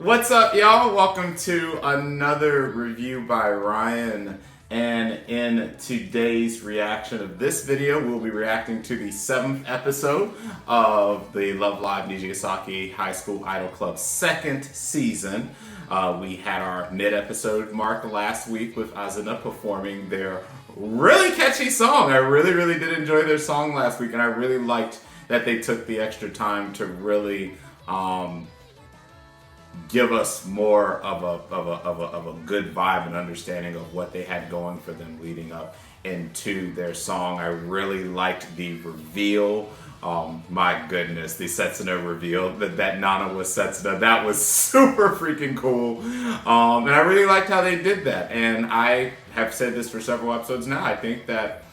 What's up, y'all? Welcome to another review by Ryan. And in today's reaction of this video, we'll be reacting to the 7th episode of the Love Live Nijigasaki High School Idol Club second season. We had our mid-episode mark last week with Azuna performing their really catchy song. I really did enjoy their song last week, and I really liked that they took the extra time to really give us more of a good vibe and understanding of what they had going for them leading up into their song. I really liked the reveal. My goodness, the Setsuna reveal that Nana was Setsuna. That was super freaking cool. And I really liked how they did that. And I have said this for several episodes now. I think that,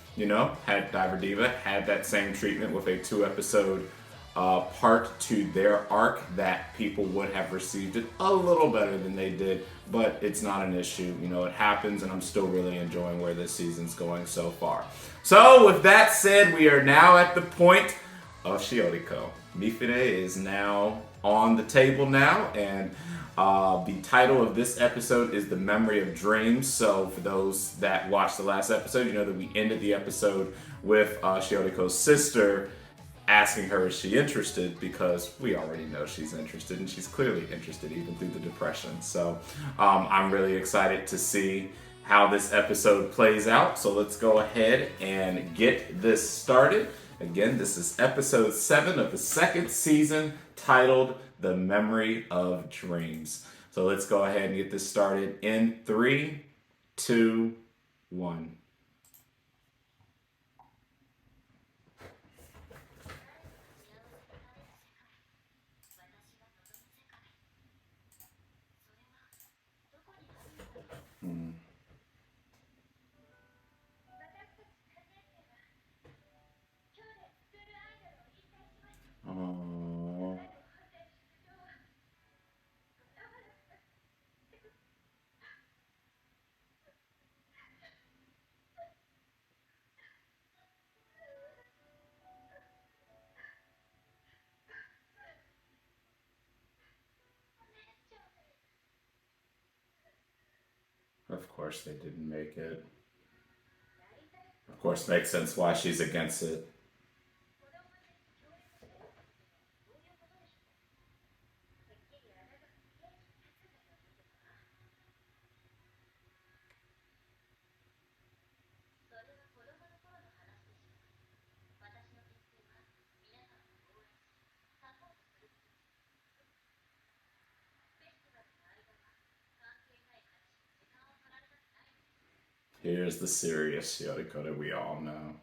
had Diver Diva had that same treatment with a 2-episode part to their arc, that people would have received it a little better than they did, but it's not an issue. It happens, and I'm still really enjoying where this season's going so far. So with that said, we are now at the point of Shioriko. Mifune is now on the table now, and the title of this episode is The Memory of Dreams. So for those that watched the last episode, you know that we ended the episode with Shioriko's sister asking her, is she interested, because we already know she's interested, and she's clearly interested even through the depression. So I'm really excited to see how this episode plays out. So let's go ahead and get this started. Again, this is episode 7 of the second season, titled The Memory of Dreams. So let's go ahead and get this started in 3, 2, 1. Oh. Of course they didn't make it. Of course, makes sense why she's against it. Here's the serious Shioriko that we all know.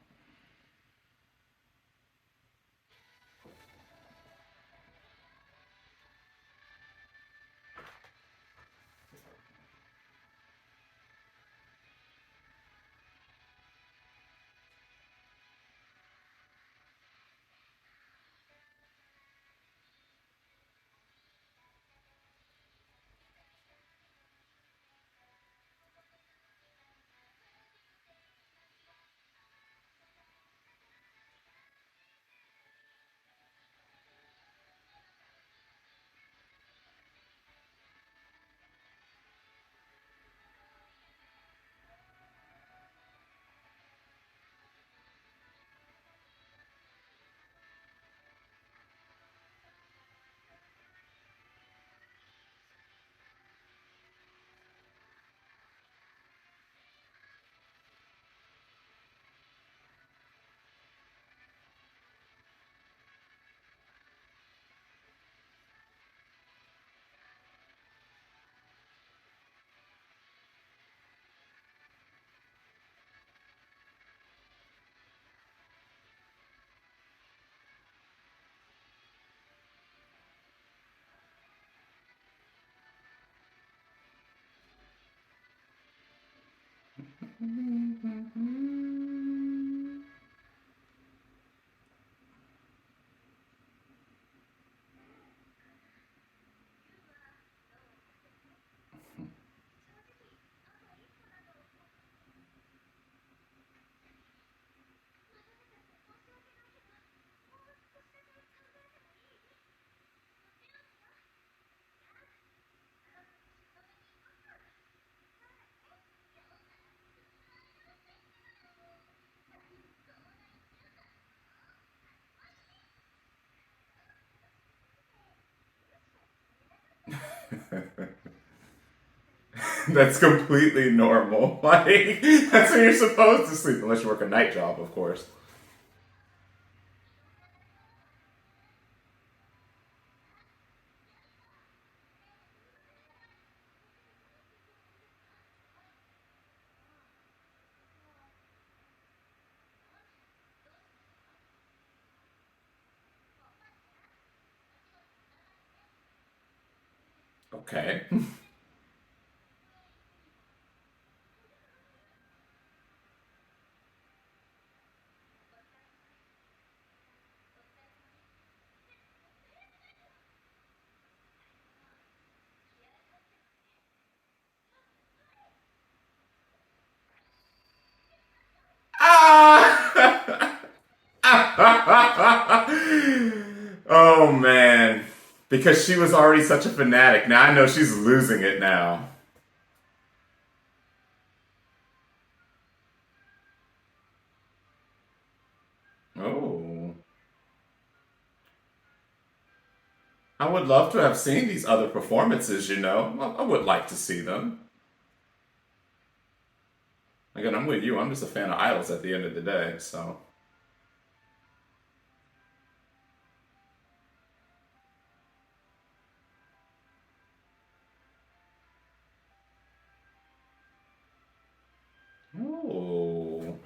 That's completely normal. Like, that's when you're supposed to sleep, unless you work a night job, of course. Okay. Ah! Oh man. Because she was already such a fanatic. Now I know she's losing it now. Oh. I would love to have seen these other performances, you know. I would like to see them. Again, I'm with you. I'm just a fan of idols at the end of the day, so. Oh.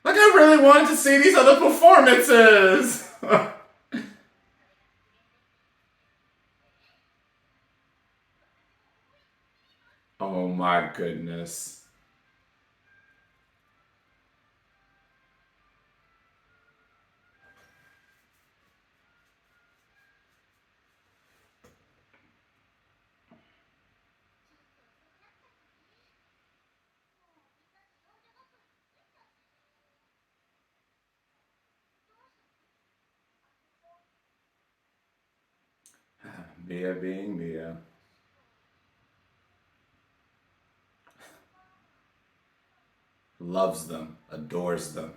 Like, I really wanted to see these other performances! Oh my goodness. Mia being Mia. Loves them, adores them.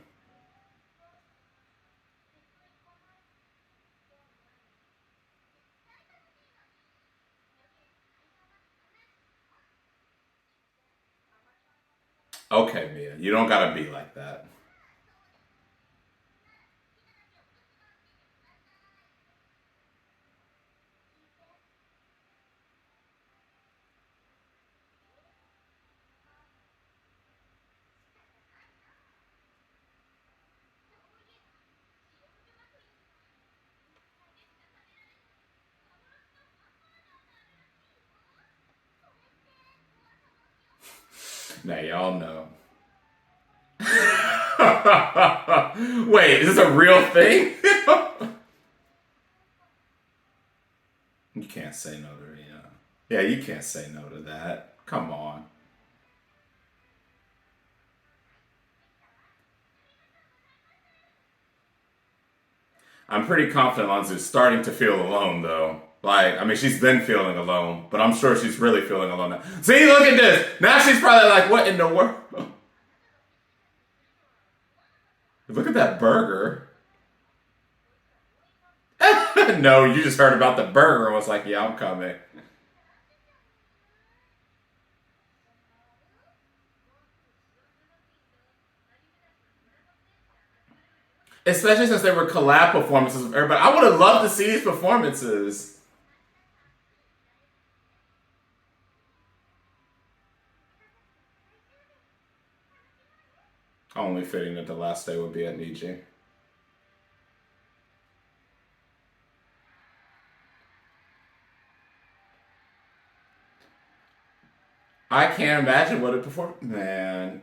Okay, Mia, you don't gotta be like that. Now, y'all know. Wait, is this a real thing? You can't say no to Rena. Yeah, you can't say no to that. Come on. I'm pretty confident Lanzu's starting to feel alone, though. Like, I mean, she's been feeling alone, but I'm sure she's really feeling alone now. See, look at this. Now she's probably like, what in the world? Look at that burger. No, you just heard about the burger and was like, yeah, I'm coming. Especially since they were collab performances with everybody. I would have loved to see these performances. Only fitting that the last day would be at Niji. I can't imagine what a perform. Man,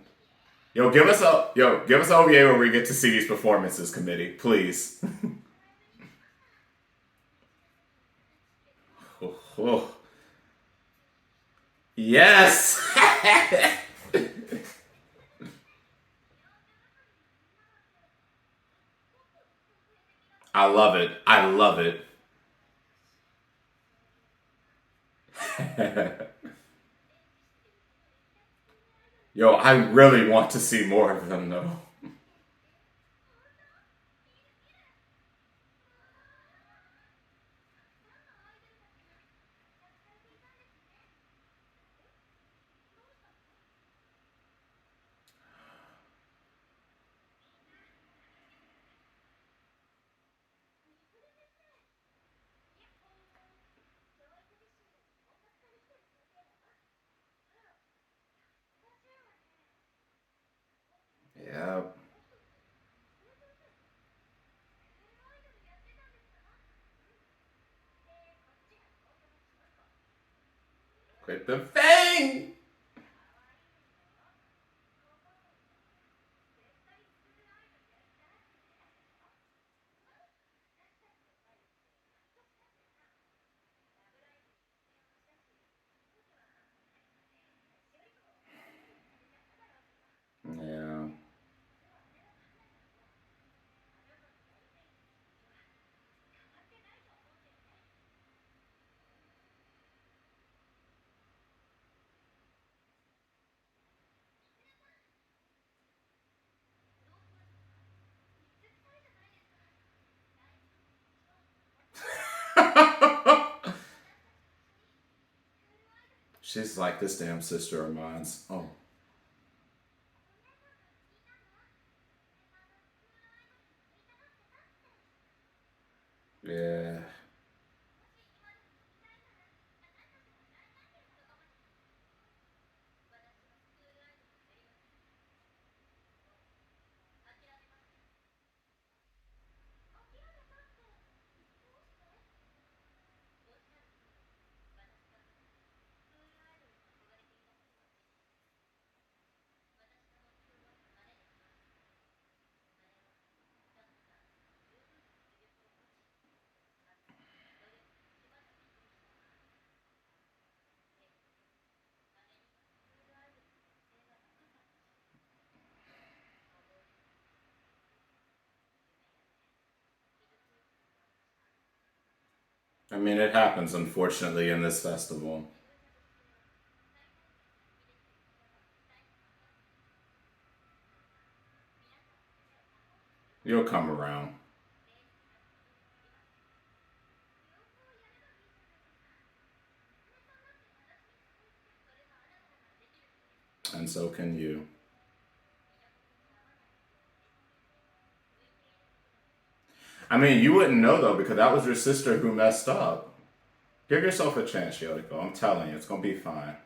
give us a OVA where we get to see these performances, committee, please. Oh, oh. Yes, I love it. I love it. Yo, I really want to see more of them though. With the fang. Yeah. She's like this damn sister of mine's. Oh, yeah. I mean, it happens, unfortunately, in this festival. You'll come around. And so can you. I mean, you wouldn't know, though, because that was your sister who messed up. Give yourself a chance, Shioriko. I'm telling you, it's going to be fine.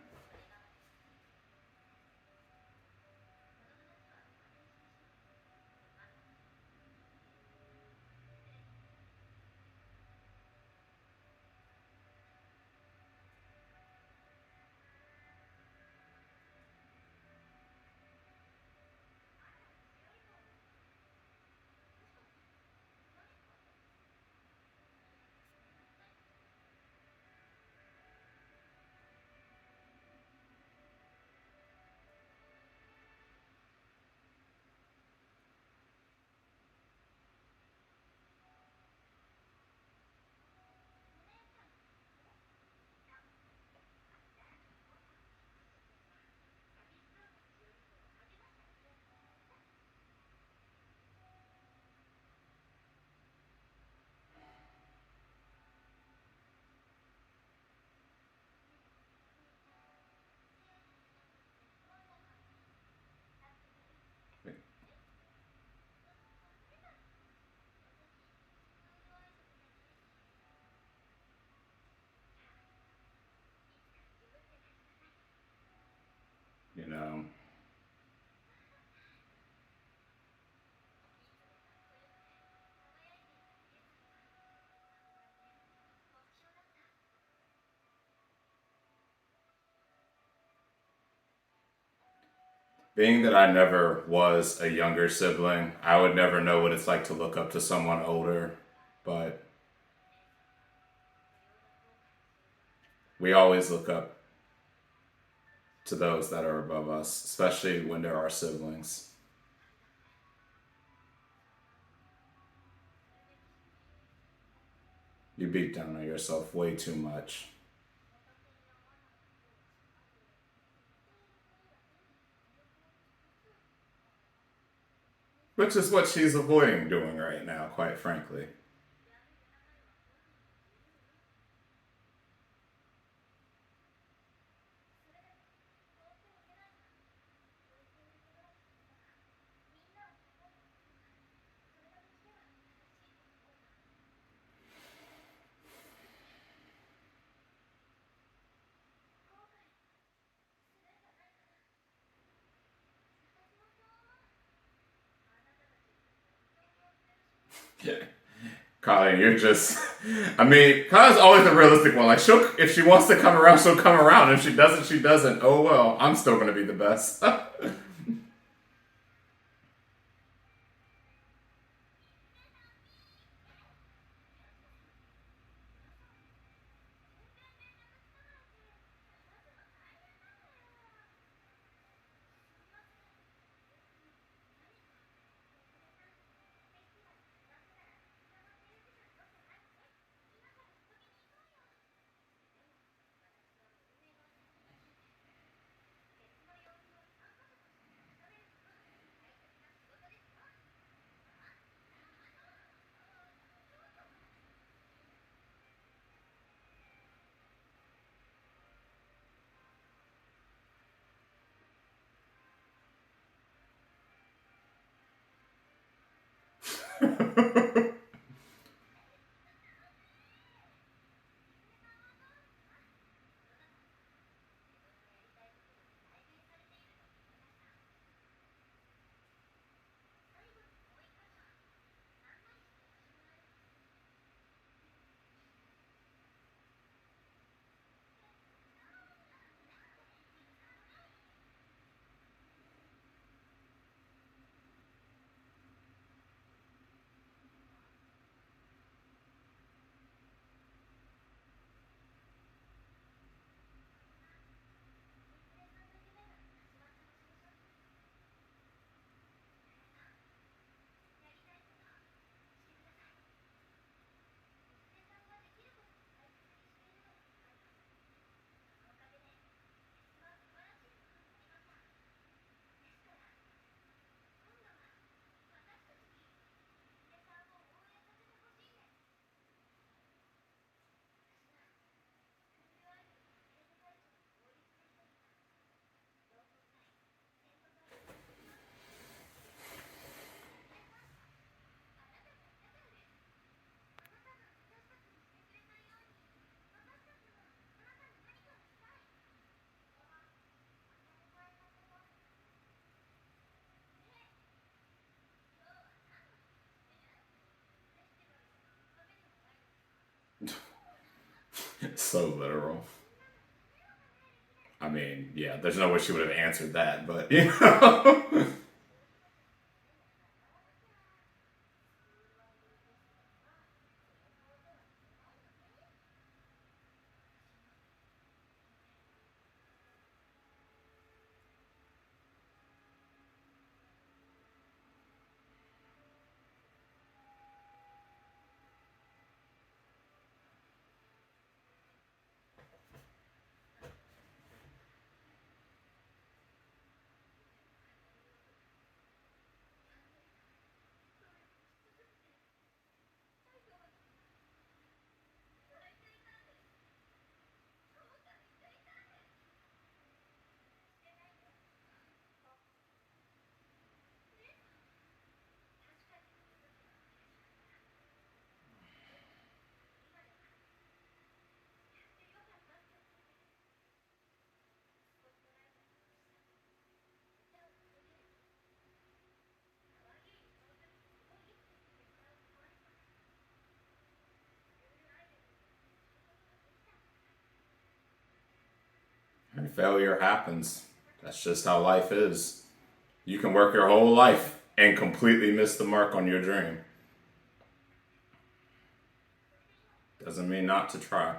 You know, being that I never was a younger sibling, I would never know what it's like to look up to someone older. But we always look up to those that are above us, especially when there are siblings. You beat down on yourself way too much. Which is what she's avoiding doing right now, quite frankly. Yeah. Kylie, you're just. I mean, Kylie's always the realistic one. Like she'll, if she wants to come around, she'll come around. If she doesn't, she doesn't. Oh well, I'm still gonna be the best. So literal. I mean, yeah, there's no way she would have answered that, but you know. And failure happens. That's just how life is. You can work your whole life and completely miss the mark on your dream. Doesn't mean not to try.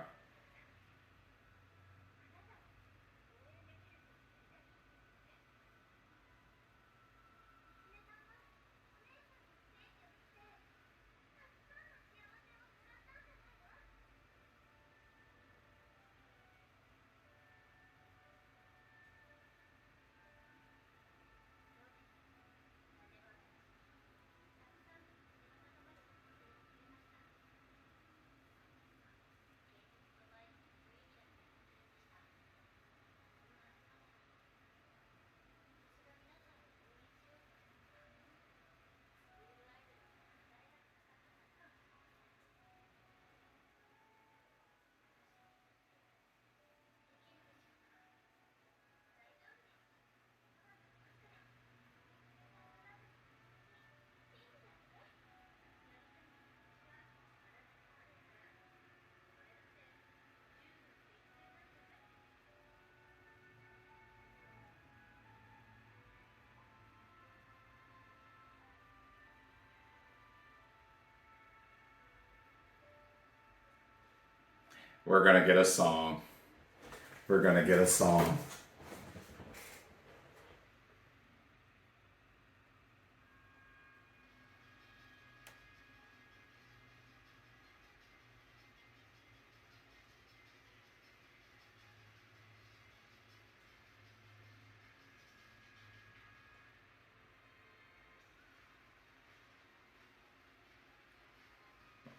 We're gonna get a song. We're gonna get a song.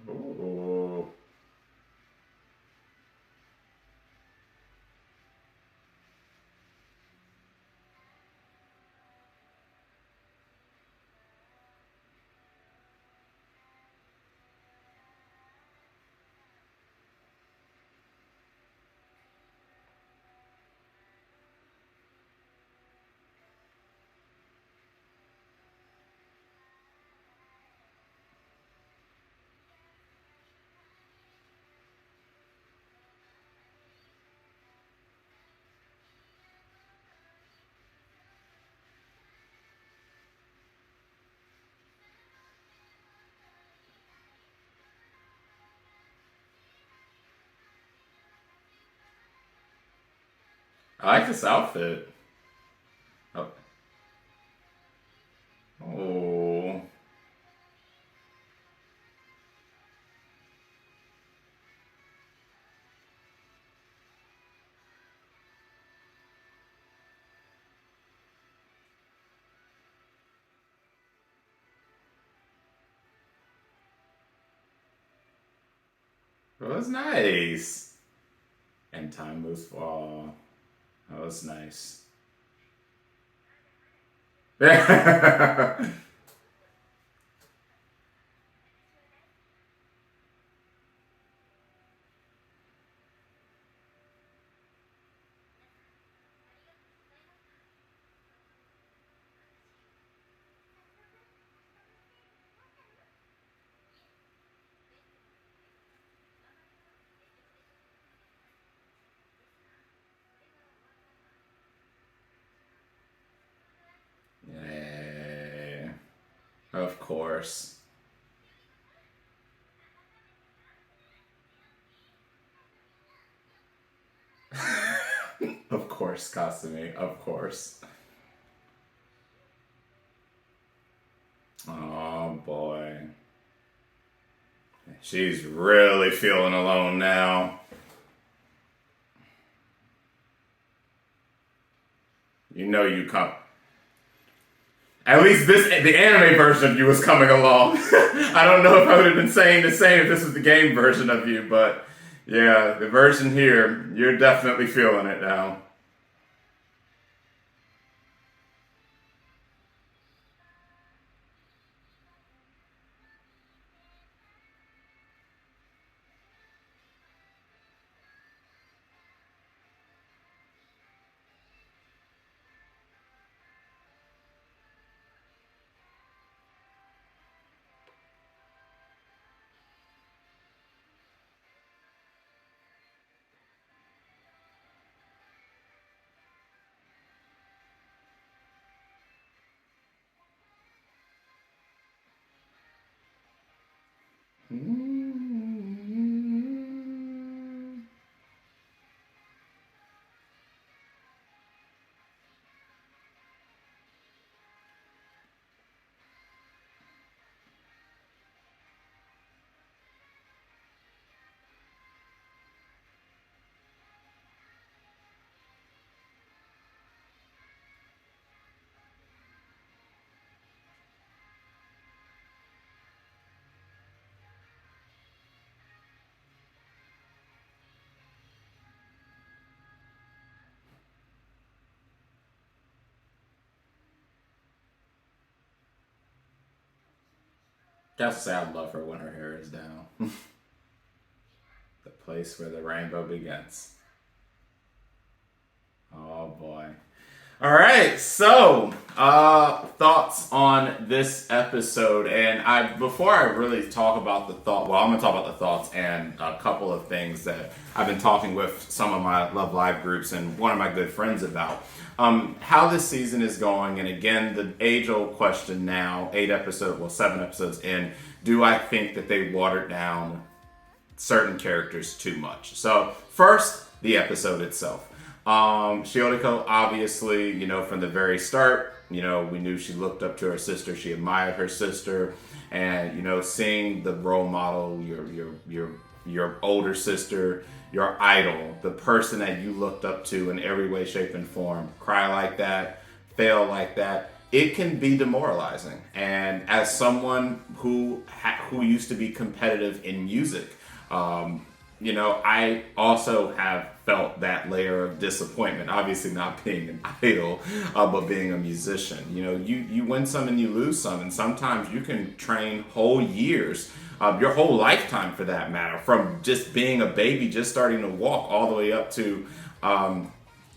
Ooh. I like this outfit. Oh. Oh. That was nice. And time moves fall. That was nice. That yeah. Of course. Of course, Kasumi. Of course. Oh boy. She's really feeling alone now. You know you come. At least the anime version of you was coming along. I don't know if I would have been saying the same if this was the game version of you, but yeah, the version here, you're definitely feeling it now. Just say I love her when her hair is down. The place where the rainbow begins. Oh boy. All right, so thoughts on this episode, and I before I really talk about the thought, well, I'm gonna talk about the thoughts and a couple of things that I've been talking with some of my Love Live groups and one of my good friends about how this season is going, and again the age-old question now, 7 episodes in, do I think that they watered down certain characters too much. So first, the episode itself. Shioriko, obviously, from the very start, we knew she looked up to her sister. She admired her sister, and seeing the role model, your older sister, your idol, the person that you looked up to in every way, shape, and form, cry like that, fail like that, it can be demoralizing. And as someone who used to be competitive in music, I also have felt that layer of disappointment. Obviously, not being an idol, but being a musician. You win some and you lose some, and sometimes you can train whole years, your whole lifetime for that matter, from just being a baby, just starting to walk, all the way up to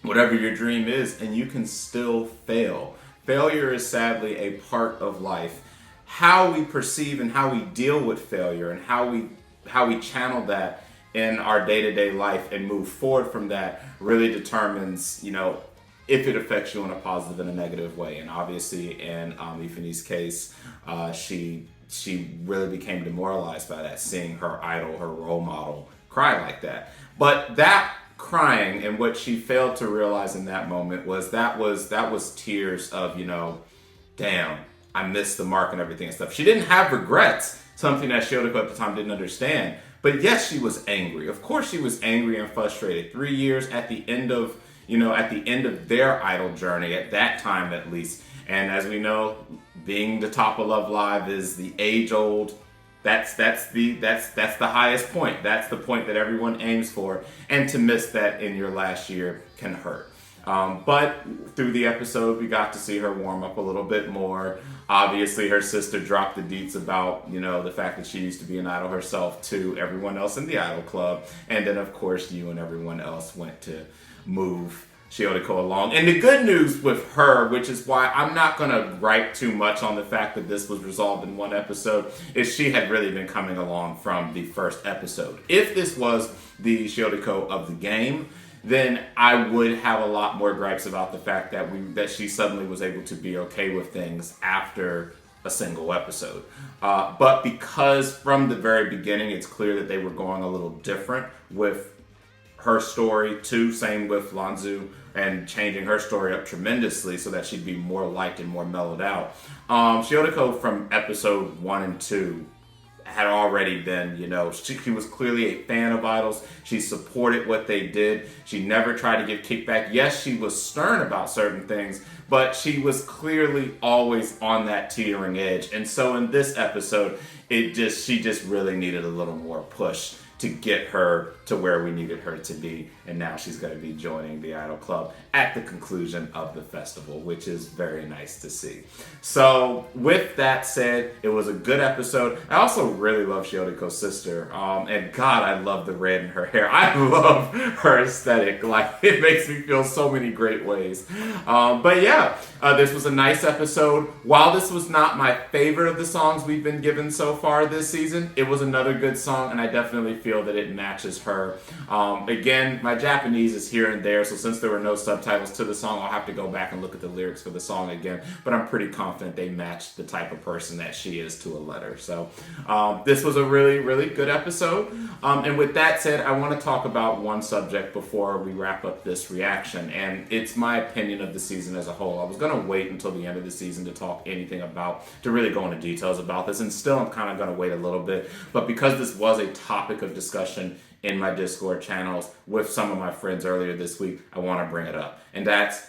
whatever your dream is, and you can still fail. Failure is sadly a part of life. How we perceive and how we deal with failure and how we channel that in our day-to-day life and move forward from that really determines, if it affects you in a positive and a negative way. And obviously in Ifeanyi's case, she really became demoralized by that, seeing her idol, her role model, cry like that. But that crying, and what she failed to realize in that moment was tears of, damn, I missed the mark and everything and stuff. She didn't have regrets, something that Shioriko at the time didn't understand. But yes, she was angry. Of course she was angry and frustrated. 3 years at the end of their idol journey, at that time at least. And as we know, being the top of Love Live is the age-old. That's the highest point. That's the point that everyone aims for. And to miss that in your last year can hurt. But through the episode, we got to see her warm up a little bit more. Obviously, her sister dropped the deets about, the fact that she used to be an idol herself to everyone else in the idol club. And then, of course, you and everyone else went to move Shioriko along. And the good news with her, which is why I'm not going to gripe too much on the fact that this was resolved in one episode, is she had really been coming along from the first episode. If this was the Shioriko of the game, then I would have a lot more gripes about the fact that she suddenly was able to be okay with things after a single episode. But because from the very beginning it's clear that they were going a little different with her story too, same with Lanzhu, and changing her story up tremendously so that she'd be more liked and more mellowed out. Shioriko from episode 1 and 2 had already been, she was clearly a fan of idols. She supported what they did. She never tried to give kickback. Yes, she was stern about certain things, but she was clearly always on that teetering edge. And so in this episode, she just really needed a little more push to get her to where we needed her to be. And now she's going to be joining the Idol Club at the conclusion of the festival, which is very nice to see. So with that said, it was a good episode. I also really love Shioriko's sister. And God, I love the red in her hair. I love her aesthetic. Like, it makes me feel so many great ways. But yeah, this was a nice episode. While this was not my favorite of the songs we've been given so far this season, it was another good song, and I definitely feel that it matches her. Again, my Japanese is here and there, so since there were no subtitles to the song, I'll have to go back and look at the lyrics for the song again, but I'm pretty confident they match the type of person that she is to a letter. So this was a really, really good episode. And with that said, I want to talk about one subject before we wrap up this reaction, and it's my opinion of the season as a whole. I was going to wait until the end of the season to really go into details about this, and still I'm kind of going to wait a little bit, but because this was a topic of discussion in my Discord channels with some of my friends earlier this week, I want to bring it up. And that's,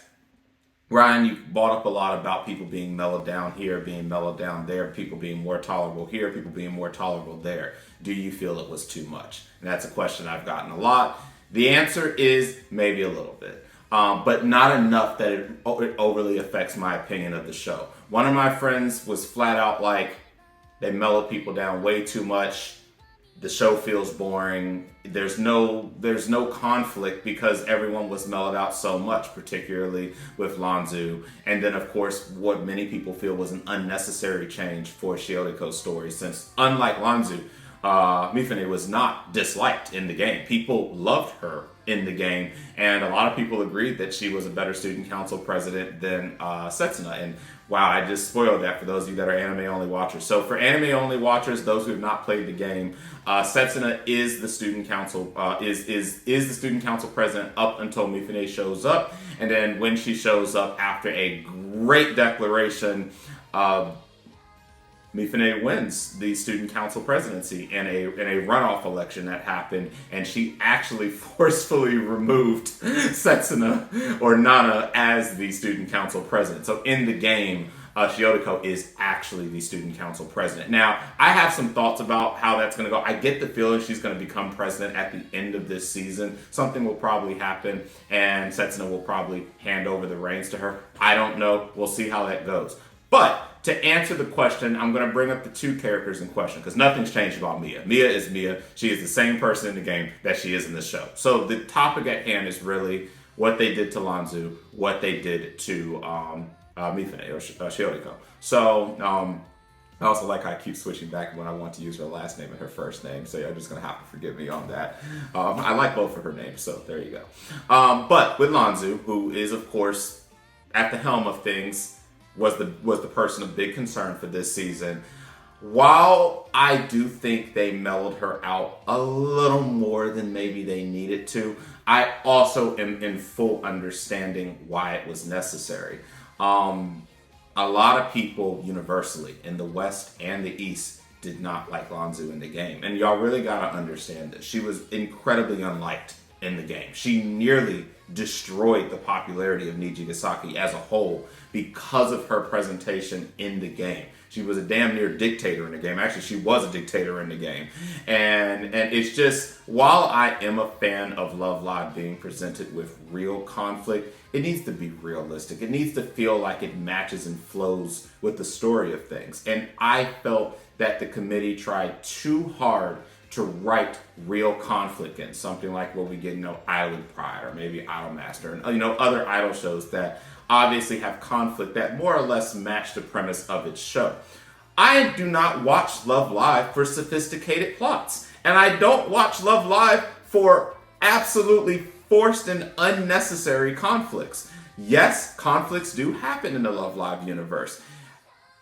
Ryan, you brought up a lot about people being mellowed down here, being mellowed down there, people being more tolerable here, people being more tolerable there. Do you feel it was too much? And that's a question I've gotten a lot. The answer is maybe a little bit, but not enough that it overly affects my opinion of the show. One of my friends was flat out like, they mellow people down way too much. The show feels boring. There's no conflict because everyone was mellowed out so much, particularly with Lanzhu. And then, of course, what many people feel was an unnecessary change for Shioriko's story, since unlike Lanzhu, Mifune was not disliked in the game. People loved her in the game, and a lot of people agreed that she was a better student council president than Setsuna. And wow, I just spoiled that for those of you that are anime-only watchers. So for anime-only watchers, those who have not played the game, Setsuna is the student council is the student council president up until Mifune shows up, and then when she shows up after a great declaration, Mifune wins the student council presidency in a runoff election that happened, and she actually forcefully removed Setsuna or Nana as the student council president. So in the game, Shioriko is actually the student council president. Now, I have some thoughts about how that's going to go. I get the feeling she's going to become president at the end of this season. Something will probably happen, and Setsuna will probably hand over the reins to her. I don't know. We'll see how that goes. But to answer the question, I'm going to bring up the two characters in question because nothing's changed about Mia. Mia is Mia. She is the same person in the game that she is in the show. So the topic at hand is really what they did to Lanzhu, what they did to Mifune or Shioriko. So I also like how I keep switching back when I want to use her last name and her first name. So you're just going to have to forgive me on that. I like both of her names, so there you go. But with Lanzhu, who is, of course, at the helm of things, was the person of big concern for this season. While I do think they mellowed her out a little more than maybe they needed to, I also am in full understanding why it was necessary. A lot of people universally in the West and the East did not like Lanzhu in the game. And y'all really gotta understand this. She was incredibly unliked in the game. She nearly destroyed the popularity of Nijigasaki as a whole because of her presentation in the game. She was a damn near dictator in the game. Actually, she was a dictator in the game. And it's just, while I am a fan of Love Live being presented with real conflict, it needs to be realistic. It needs to feel like it matches and flows with the story of things. And I felt that the committee tried too hard to write real conflict in something like what we get, Idol Pride or maybe Idol Master and other idol shows that obviously have conflict that more or less match the premise of its show. I do not watch Love Live for sophisticated plots, and I don't watch Love Live for absolutely forced and unnecessary conflicts. Yes, conflicts do happen in the Love Live universe,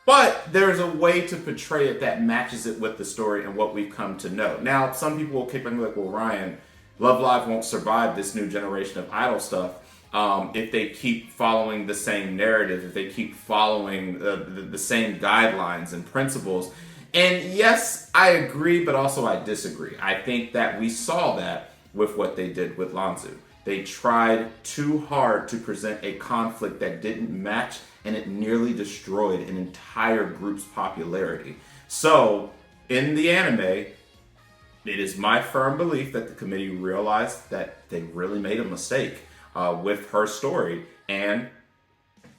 but there's a way to portray it that matches it with the story and what we've come to know. Now, some people will kick back and be like, well, Ryan, Love Live won't survive this new generation of idol stuff if they keep following the same narrative, if they keep following the same guidelines and principles. And yes, I agree, but also I disagree. I think that we saw that with what they did with Lanzhu. They tried too hard to present a conflict that didn't match, and it nearly destroyed an entire group's popularity. So, in the anime, it is my firm belief that the committee realized that they really made a mistake with her story, and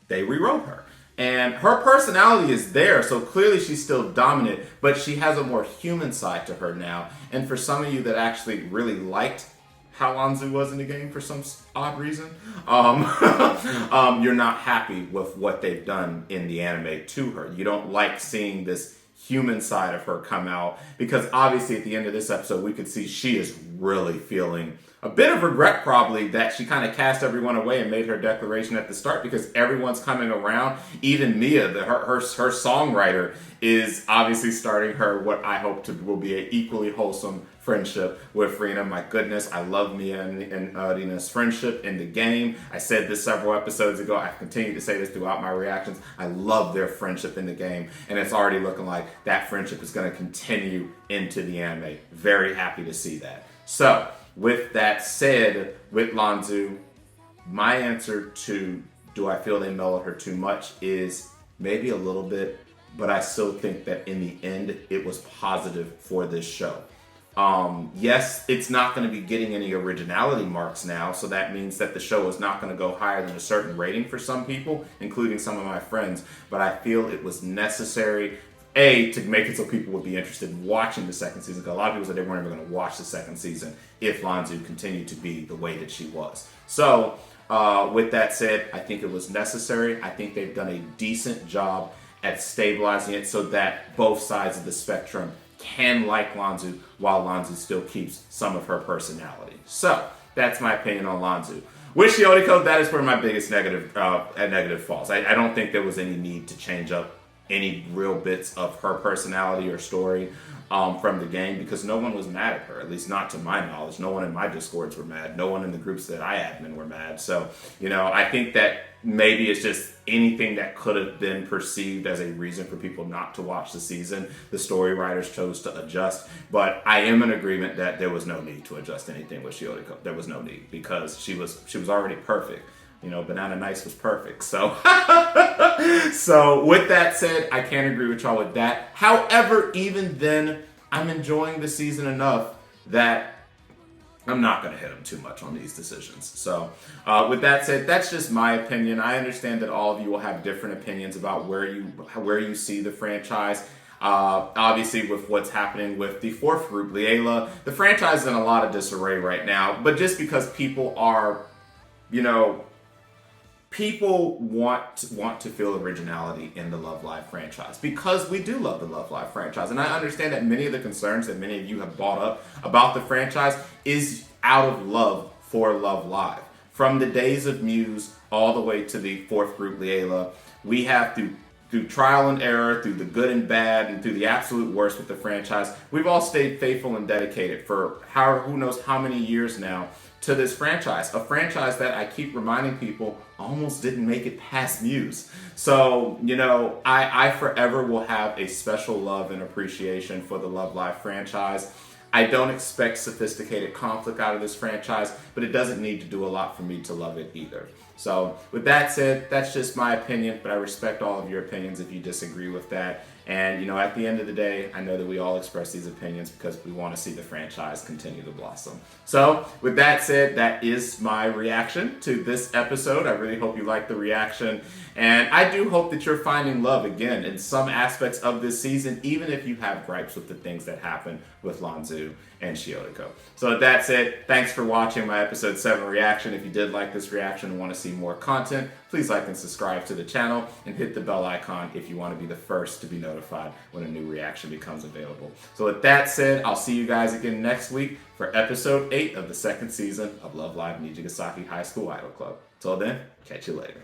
they rewrote her. And her personality is there, so clearly she's still dominant, but she has a more human side to her now. And for some of you that actually really liked how Lanzhu was in the game for some odd reason, you're not happy with what they've done in the anime to her. You don't like seeing this human side of her come out, because obviously at the end of this episode we could see she is really feeling a bit of regret probably that she kind of cast everyone away and made her declaration at the start, because everyone's coming around. Even Mia, her songwriter, is obviously starting her what I hope will be an equally wholesome friendship with Rina. My goodness, I love Mia and Rina's friendship in the game. I said this several episodes ago. I've continued to say this throughout my reactions. I love their friendship in the game, and it's already looking like that friendship is going to continue into the anime. Very happy to see that. So, with that said, with Lanzhu, my answer to do I feel they mellowed her too much is maybe a little bit, but I still think that in the end it was positive for this show. Yes, it's not going to be getting any originality marks now, so that means that the show is not going to go higher than a certain rating for some people, including some of my friends, but I feel it was necessary, to make it so people would be interested in watching the second season, because a lot of people said they weren't even going to watch the second season if Lanzhu continued to be the way that she was. So, with that said, I think it was necessary. I think they've done a decent job at stabilizing it so that both sides of the spectrum can like Lanzhu while Lanzhu still keeps some of her personality. So that's my opinion on Lanzhu. With Shioriko, that is where my biggest negative falls. I don't think there was any need to change up any real bits of her personality or story from the game, because no one was mad at her, at least not to my knowledge. No one in my Discords were mad. No one in the groups that I admin were mad. So, I think that maybe it's just anything that could have been perceived as a reason for people not to watch the season. The story writers chose to adjust, but I am in agreement that there was no need to adjust anything with Shioriko. There was no need, because she was already perfect. Banana Nice was perfect. So, so with that said, I can't agree with y'all with that. However, even then, I'm enjoying the season enough that I'm not going to hit them too much on these decisions. So, with that said, that's just my opinion. I understand that all of you will have different opinions about where you see the franchise. Obviously, with what's happening with the fourth group, Liela, the franchise is in a lot of disarray right now. But just because people are, people want to feel originality in the Love Live franchise, because we do love the Love Live franchise. And I understand that many of the concerns that many of you have brought up about the franchise is out of love for Love Live. From the days of Muse all the way to the fourth group, Liela, we have through trial and error, through the good and bad, and through the absolute worst with the franchise, we've all stayed faithful and dedicated for who knows how many years now to this franchise. A franchise that I keep reminding people almost didn't make it past Muse. So, I forever will have a special love and appreciation for the Love Live franchise. I don't expect sophisticated conflict out of this franchise, but it doesn't need to do a lot for me to love it either. So with that said, that's just my opinion, but I respect all of your opinions if you disagree with that. And, at the end of the day, I know that we all express these opinions because we want to see the franchise continue to blossom. So with that said, that is my reaction to this episode. I really hope you liked the reaction. And I do hope that you're finding love again in some aspects of this season, even if you have gripes with the things that happen with Lanzhu and Shioriko. So with that said, thanks for watching my episode 7 reaction. If you did like this reaction and want to see more content, please like and subscribe to the channel and hit the bell icon if you want to be the first to be notified when a new reaction becomes available. So with that said, I'll see you guys again next week for episode 8 of the second season of Love Live Nijigasaki High School Idol Club. Till then, catch you later.